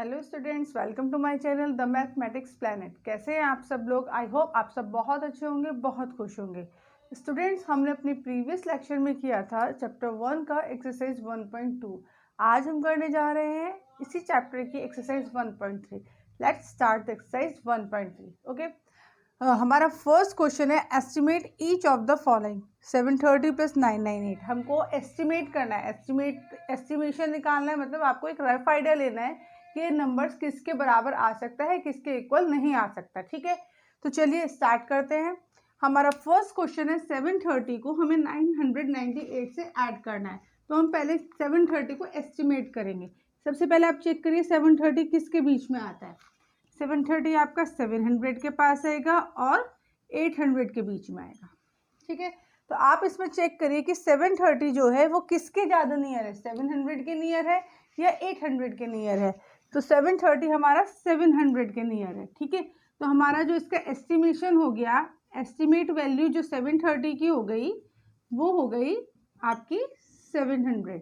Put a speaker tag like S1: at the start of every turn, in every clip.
S1: Hello students, welcome to my channel the mathematics planet. कैसे हैं आप सब लोग? आई होप आप सब बहुत अच्छे होंगे, बहुत खुश होंगे। स्टूडेंट्स, हमने अपनी प्रीवियस लेक्चर में किया था चैप्टर 1 का एक्सरसाइज 1.2। आज हम करने जा रहे हैं इसी चैप्टर की exercise 1.3। Let's start the exercise 1.3। Okay, हमारा फर्स्ट क्वेश्चन है estimate each of the following 730 + 998। हमको एस्टिमेट करना है, एस्टिमेशन निकालना है, मतलब आपको एक रफ आइडिया लेना है कि ये नंबर्स किसके बराबर आ सकता है, किसके इक्वल नहीं आ सकता। ठीक है, तो चलिए स्टार्ट करते हैं। हमारा फर्स्ट क्वेश्चन है 730 को हमें 998 से ऐड करना है। तो हम पहले 730 को एस्टिमेट करेंगे। सबसे पहले आप चेक करिए 730 किसके बीच में आता है। 730 आपका 700 के पास आएगा और 800 के बीच में आएगा। ठीक है, तो आप इसमें चेक करिए कि 730 जो है वो किसके ज़्यादा नियर है, 700 के नियर है या 800 के नियर है। तो 730 हमारा 700 के नियर है। ठीक है, तो हमारा जो इसका एस्टिमेशन हो गया, एस्टिमेट वैल्यू जो 730 की हो गई वो हो गई आपकी 700।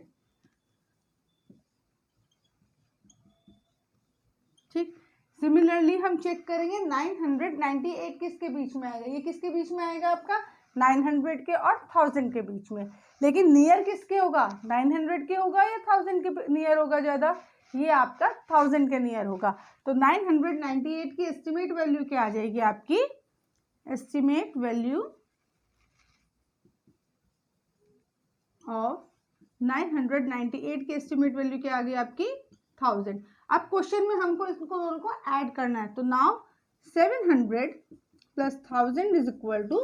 S1: ठीक, सिमिलरली हम चेक करेंगे 998 किसके बीच में आएगा। ये किसके बीच में आएगा? आपका 900 के और 1000 के बीच में। लेकिन नियर किसके होगा? 900 के होगा या 1000 के नियर होगा ज़्यादा? ये आपका 1000 के नियर होगा। तो 998 की एस्टिमेट वैल्यू क्या आ जाएगी आपकी? एस्टिमेट वैल्यू ऑफ 998 की एस्टिमेट वैल्यू क्या आ गई आपकी? 1000। अब क्वेश्चन में हमको इसको दोनों को ऐड करना है। तो नाउ 700 + 1000 इज इक्वल टू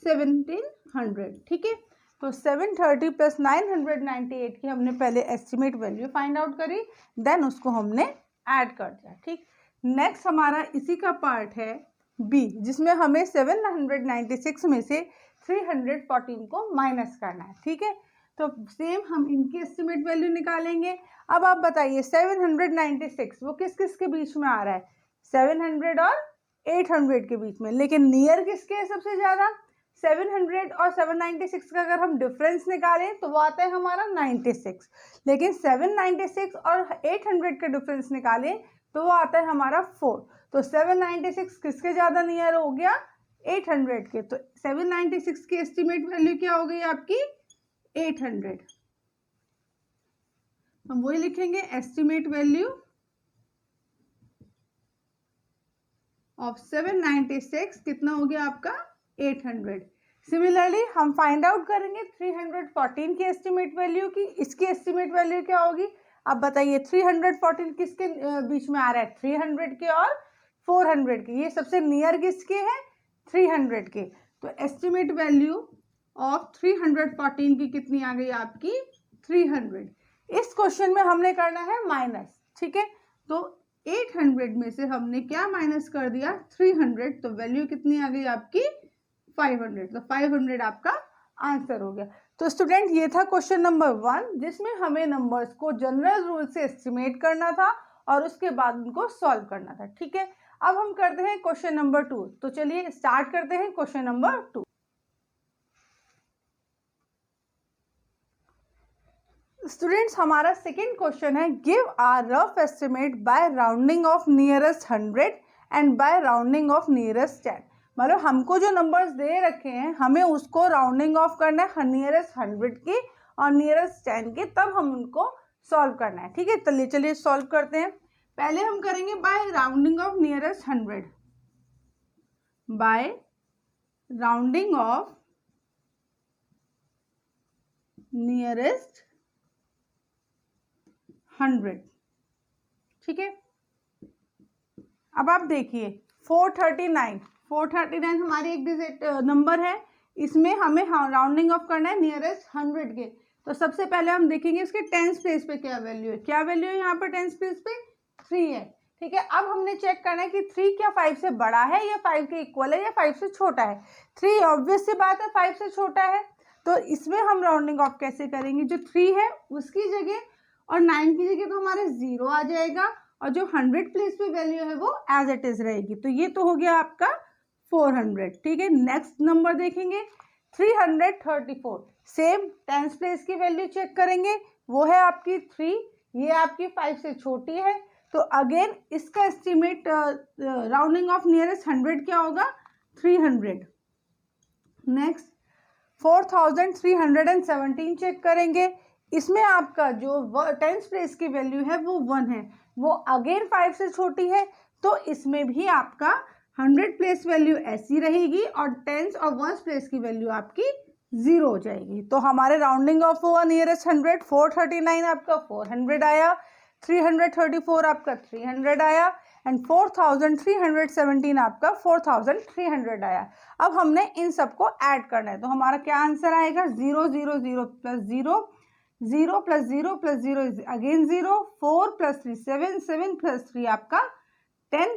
S1: 1700। ठीक है, तो 730 + 998 की हमने पहले एस्टिमेट वैल्यू फाइंड आउट करी, देन उसको हमने ऐड कर दिया। ठीक, नेक्स्ट हमारा इसी का पार्ट है बी, जिसमें हमें 796 में से 314 को माइनस करना है। ठीक है, तो सेम हम इनकी एस्टिमेट वैल्यू निकालेंगे। अब आप बताइए 796 वो किस किस के बीच में आ रहा है? 700 और 800 के बीच में। लेकिन नियर किसके है सबसे ज़्यादा? 700 और 796 का अगर हम डिफरेंस निकालें तो वो आता है हमारा 96। लेकिन 796 और 800 का डिफरेंस निकालें तो वो आता है हमारा 4। तो 796 किसके ज़्यादा नियर हो गया? 800 के। तो 796 की एस्टिमेट वैल्यू क्या हो गई आपकी? 800। हम वही लिखेंगे, एस्टिमेट वैल्यू ऑफ 796 कितना हो गया आपका? 800। सिमिलरली हम फाइंड आउट करेंगे 314 की एस्टिमेट वैल्यू की। इसकी एस्टिमेट वैल्यू क्या होगी? अब बताइए 314 किसके बीच में आ रहा है? 300 के और 400 के। ये सबसे नियर किसके हैं? 300 के। तो एस्टिमेट वैल्यू ऑफ 314 की कितनी आ गई आपकी? 300। इस क्वेश्चन में हमने करना है माइनस। ठीक है, तो 800 में से हमने क्या माइनस कर दिया? 300। तो वैल्यू कितनी आ गई आपकी? 500। तो 500 आपका आंसर हो गया। तो स्टूडेंट, ये था क्वेश्चन नंबर 1, जिसमें हमें नंबर्स को जनरल रूल से एस्टिमेट करना था और उसके बाद उनको सॉल्व करना था। ठीक है, अब हम करते हैं क्वेश्चन नंबर 2। तो चलिए स्टार्ट करते हैं क्वेश्चन नंबर 2। स्टूडेंट्स, हमारा सेकेंड क्वेश्चन है give a rough estimate by rounding off nearest 100 and by rounding off nearest 10। मतलब हमको जो नंबर्स दे रखे हैं हमें उसको राउंडिंग ऑफ करना है नियरेस्ट 100 की और नियरेस्ट 10 की, तब हम उनको सॉल्व करना है। ठीक है, चलिए सॉल्व करते हैं। पहले हम करेंगे by rounding off nearest 100। By rounding off nearest 100। ठीक है, अब आप देखिए 439 हमारी एक डिजिट नंबर है। इसमें हमें राउंडिंग ऑफ करना है नियरेस्ट 100 के। तो सबसे पहले हम देखेंगे इसके टेंस प्लेस पे क्या वैल्यू है। क्या वैल्यू है यहाँ पर टेंस प्लेस पे? 3 है। ठीक है, अब हमने चेक करना है कि 3 क्या 5 से बड़ा है या 5 के इक्वल है या 5 से छोटा है। 3 ऑब्वियस सी बात है 5 से छोटा है, तो इसमें हम राउंडिंग ऑफ कैसे करेंगे? जो 3 है उसकी जगह और 9 की जगह तो हमारे 0 आ जाएगा और जो 100 प्लेस पे वैल्यू है वो एज इट इज रहेगी। तो ये तो हो गया आपका 400। ठीक है, नेक्स्ट नंबर देखेंगे 334। सेम टेंस प्लेस की वैल्यू चेक करेंगे, वो है आपकी 3। ये आपकी 5 से छोटी है तो अगेन इसका एस्टिमेट राउंडिंग ऑफ नियरेस्ट 100 क्या होगा, 300। नेक्स्ट 4317 चेक करेंगे। इसमें आपका जो टेंस प्लेस की वैल्यू है वो 1 है, वो अगेन 5 से छोटी है, तो इसमें भी आपका 100 प्लेस वैल्यू ऐसी रहेगी और टेंस और वंस प्लेस की वैल्यू आपकी 0 हो जाएगी। तो हमारे राउंडिंग ऑफ हुआ नियरेस्ट 100, 439 आपका 400 आया, 334 आपका 300 आया एंड 4317 आपका 4300 आया। अब हमने इन सबको ऐड करना है, तो हमारा क्या आंसर आएगा, 0 0 0 plus 0, 0 plus 0 plus 0 is again 0, 4 plus 3 7, 7 plus 3 आपका 10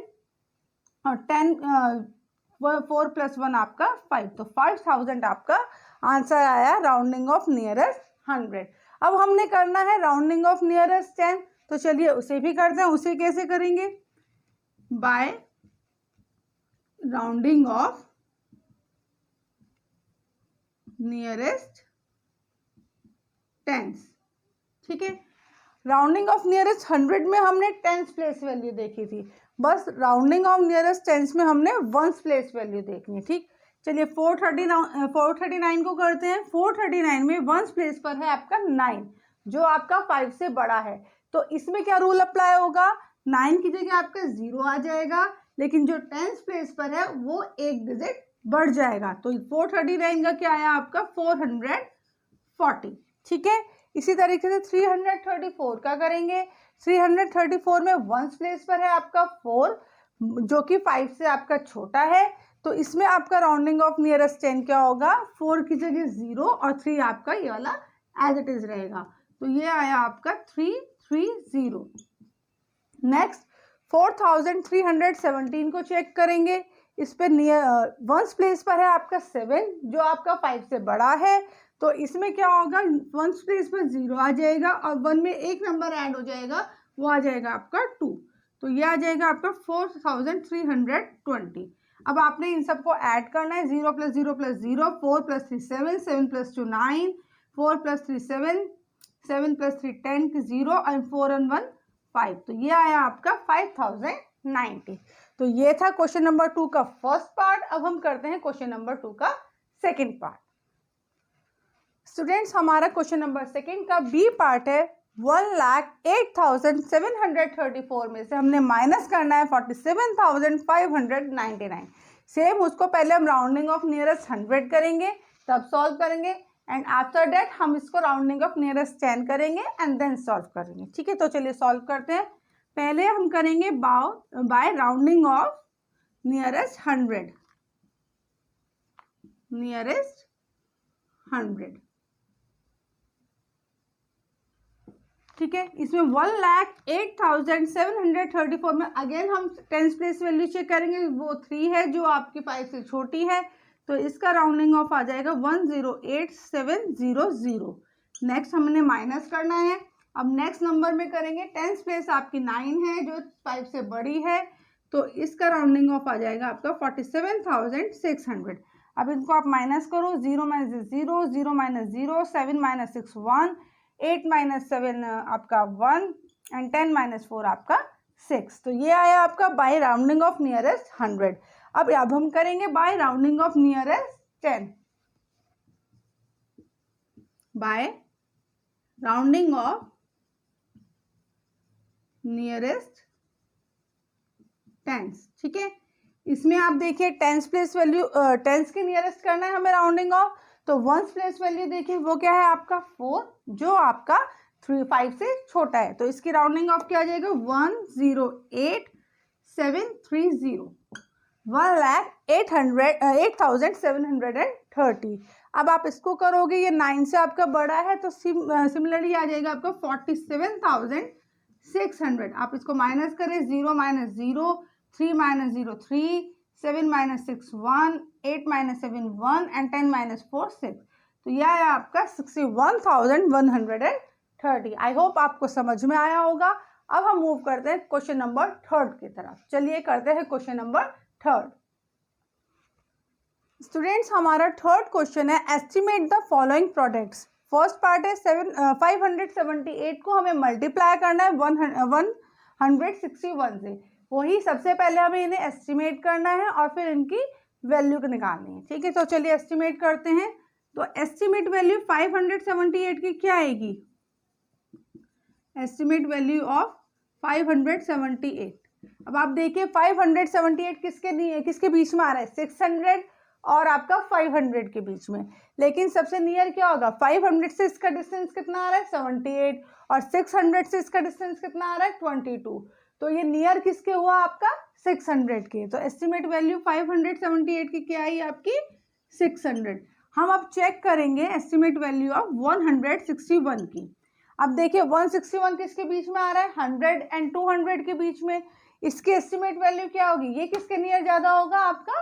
S1: और 10 4 प्लस 1 आपका 5, तो 5000 आपका आंसर आया राउंडिंग ऑफ नियरेस्ट 100। अब हमने करना है राउंडिंग ऑफ नियरेस्ट 10, तो चलिए उसे भी करते हैं। उसे कैसे करेंगे, by rounding off nearest tens. ठीक है, राउंडिंग ऑफ नियरेस्ट 100 में हमने टेंस प्लेस वैल्यू देखी थी, बस राउंडिंग ऑफ नियरेस्ट टेंस में हमने वंस प्लेस वैल्यू देखनी है। ठीक, चलिए 439 को करते हैं। 439 में वंस प्लेस पर है आपका 9, जो आपका 5 से बड़ा है, तो इसमें क्या रूल अप्लाई होगा, 9 की जगह आपका 0 आ जाएगा, लेकिन जो टेंस प्लेस पर है वो एक डिजिट बढ़ जाएगा, तो 439 का क्या आया आपका 440। ठीक है, इसी तरीके से 334 का करेंगे। 334 में वंस प्लेस पर है आपका 4, जो कि 5 से आपका छोटा है, तो इसमें आपका राउंडिंग ऑफ नियरेस्ट 10 क्या होगा, 4 की जगह 0 और 3 आपका ये वाला एज इट इज रहेगा, तो ये आया आपका 330। नेक्स्ट 4317 को चेक करेंगे। इस पे वंस प्लेस पर है आपका 7, जो आपका 5 से बड़ा है, तो इसमें क्या होगा, वंस प्लेस पर 0 आ जाएगा और 1 में एक नंबर ऐड हो जाएगा, वो आ जाएगा आपका 2, तो ये आ जाएगा आपका 4320। अब आपने इन सबको ऐड करना है, 0 plus 0 plus 0, 4 plus 3 7, 7 plus 2 9, 4 plus 3 7, 7 plus 3 10, 0 और 4 और 1 5, तो ये आया आपका 5090। तो ये था क्वेश्चन नंबर 2 का फर्स्ट पार्ट। अब हम करते हैं क्वेश्चन नंबर 2 का सेकंड पार्ट। स्टूडेंट्स, हमारा क्वेश्चन नंबर सेकंड का बी पार्ट है। 1,08,734 में से हमने माइनस करना है 47,599। सेम उसको पहले हम राउंडिंग ऑफ नियरेस्ट 100 करेंगे, तब सॉल्व करेंगे, एंड आफ्टर दैट हम इसको राउंडिंग ऑफ नियरेस्ट 10 करेंगे एंड देन सॉल्व करेंगे। ठीक है, तो चलिए सॉल्व करते हैं। पहले हम करेंगे by rounding off nearest 100, nearest 100। ठीक है, इसमें 1,08,734 में अगेन हम टेंस प्लेस वैल्यू चेक करेंगे, वो 3 है जो आपकी 5 से छोटी है, तो इसका राउंडिंग ऑफ आ जाएगा 1,08,700। नेक्स्ट हमने माइनस करना है। अब नेक्स्ट नंबर में करेंगे, टेंस प्लेस आपकी 9 है जो 5 से बड़ी है, तो इसका राउंडिंग ऑफ आ जाएगा आपका 47,600। अब इनको आप माइनस करो, 0 माइनस 0, 0 माइनस 0, 7 माइनस 6 1, 8 माइनस 7 आपका 1 एंड 10 माइनस 4 आपका 6, तो ये आया आपका बाय राउंडिंग ऑफ नियरेस्ट 100। अब हम करेंगे by rounding off nearest 10, by rounding off nearest tens. ठीक है, इसमें आप देखिए टेंस प्लेस वैल्यू, टेंस के नियरेस्ट करना है हमें राउंडिंग ऑफ, तो वंस प्लेस वैल्यू देखिए वो क्या है आपका 4, जो आपका 5 से छोटा है, तो इसकी राउंडिंग ऑफ क्या आ जाएगा 1,08,730, 1,08,730। अब आप इसको करोगे, ये 9 से आपका बड़ा है, तो सिमिलरली आ जाएगा आपका 47,600। आप इसको माइनस करें, 0 minus 0, 3 minus 0 3, 7 minus 6 1, 8 minus 7 1 and 10 minus 4 6, तो यह है आपका 61,130। आई होप आपको समझ में आया होगा। अब हम मूव करते हैं क्वेश्चन नंबर 3 की तरफ। चलिए करते हैं क्वेश्चन नंबर 3। स्टूडेंट्स, हमारा 3rd क्वेश्चन है, estimate the following products. First part है 578 को हमें मल्टीप्लाई करना है 161 से। वही सबसे पहले हमें इन्हें एस्टिमेट करना है और फिर इनकी वैल्यू निकालनी है। ठीक है, तो चलिए एस्टिमेट करते हैं। तो एस्टिमेट वैल्यू 578 की क्या आएगी? Estimate value of 578। अब आप देखिए 578 किसके बीच में आ रहा है? 600 और आपका 500 के बीच में। लेकिन सबसे नियर क्या होगा? 500 से इसका डिस्टेंस कितना आ रहा है? 78। और 600 से इसका डिस्टेंस कितना आ रहा है? 22। तो ये नियर किसके हुआ? आपका 600 के। तो एस्टिमेट वैल्यू 578 की क्या आई आपकी? 600। हम अब चेक करेंगे एस्टिमेट वैल्यू ऑफ 161 की। अब देखिए 161 किसके बीच में आ रहा है? 100 एंड 200 के बीच में। इसकी एस्टिमेट वैल्यू क्या होगी? ये किसके नियर ज़्यादा होगा? आपका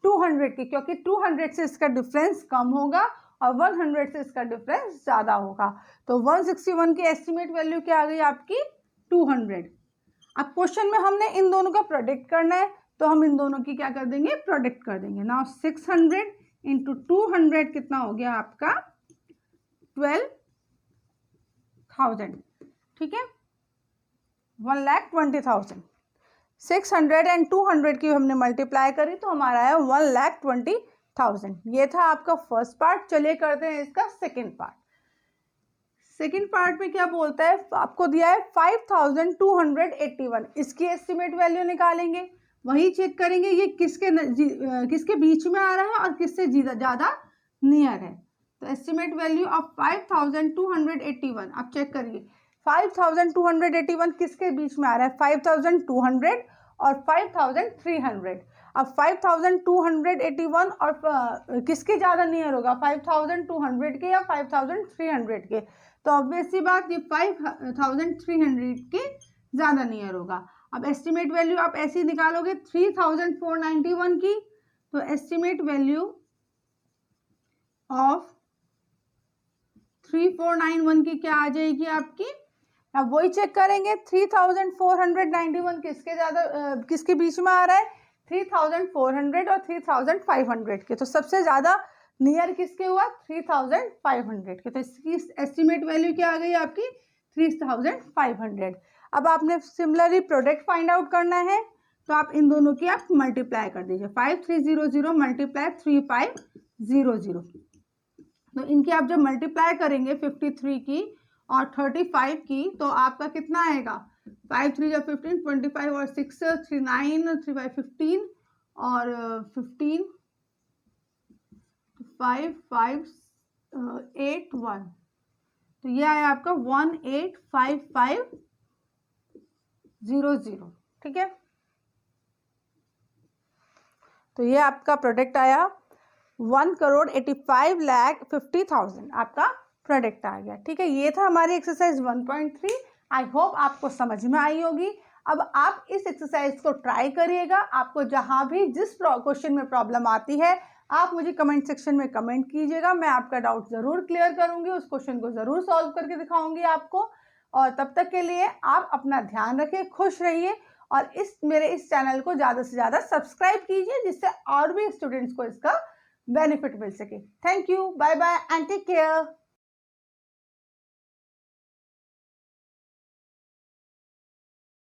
S1: 200 की, क्योंकि 200 से इसका डिफरेंस कम होगा और 100 से इसका डिफरेंस ज़्यादा होगा। तो 161 की एस्टिमेट वैल्यू क्या आ गई आपकी? 200। अब क्वेश्चन में हमने इन दोनों का प्रोडक्ट करना है, तो हम इन दोनों की क्या कर देंगे? प्रोडक्ट कर देंगे। नाउ 600 इंटू 200 कितना हो गया आपका? 12,000। ठीक है, 1,20,000। 600 एंड 200 की हमने मल्टीप्लाई करी तो हमारा है 1,20,000। ये था आपका फर्स्ट पार्ट। चलिए करते हैं इसका सेकंड पार्ट। सेकंड पार्ट में क्या बोलता है? आपको दिया है 5,281। इसकी एस्टिमेट वैल्यू निकालेंगे। वही चेक करेंगे ये किसके बीच में आ रहा है और किससे ज़्यादा नियर है। तो एस्टिमेट वैल्यू ऑफ 5,281 आप चेक करिए। 5,281 किसके बीच में आ रहा है? 5,200 और 5,300। अब 5,281 और किसके ज़्यादा नियर होगा? 5,200 के या 5,300 के? तो ऑब्वियस सी बात, ये 5,300 के ज़्यादा नियर होगा। अब एस्टिमेट वैल्यू आप ऐसे निकालोगे 3,491 की। तो एस्टिमेट वैल्यू ऑफ 3,491 की क्या आ जाएगी आपकी? अब वही चेक करेंगे 3,491 किसके बीच में आ रहा है? 3,400 और 3,500 के। तो सबसे ज़्यादा नियर किसके हुआ? 3,500 के। तो इसकी एस्टिमेट वैल्यू क्या आ गई आपकी? 3,500। अब आपने सिमिलरली प्रोडक्ट फाइंड आउट करना है, तो आप इन दोनों की आप मल्टीप्लाई कर दीजिए। 5,300 मल्टीप्लाई 3,500। तो इनकी आप जब मल्टीप्लाई करेंगे 53 की और 35 की, तो आपका कितना आएगा? 5 3 या 15, 25 और 6 3 9 3 5 15 और 15 5 5 8 1। तो ये आया आपका 185500। ठीक है, तो ये आपका प्रोडक्ट आया 1,85,50,000 आपका प्रोडक्ट आ गया। ठीक है, ये था हमारी एक्सरसाइज 1.3। आई होप आपको समझ में आई होगी। अब आप इस एक्सरसाइज को ट्राई करिएगा। आपको जहां भी जिस क्वेश्चन में प्रॉब्लम आती है आप मुझे कमेंट सेक्शन में कमेंट कीजिएगा। मैं आपका डाउट ज़रूर क्लियर करूंगी, उस क्वेश्चन को ज़रूर सॉल्व करके दिखाऊंगी आपको। और तब तक के लिए आप अपना ध्यान रखिए, खुश रहिए और मेरे इस चैनल को ज़्यादा से ज़्यादा सब्सक्राइब कीजिए, जिससे और भी स्टूडेंट्स को इसका बेनिफिट मिल सके। Thank you, bye bye and take care.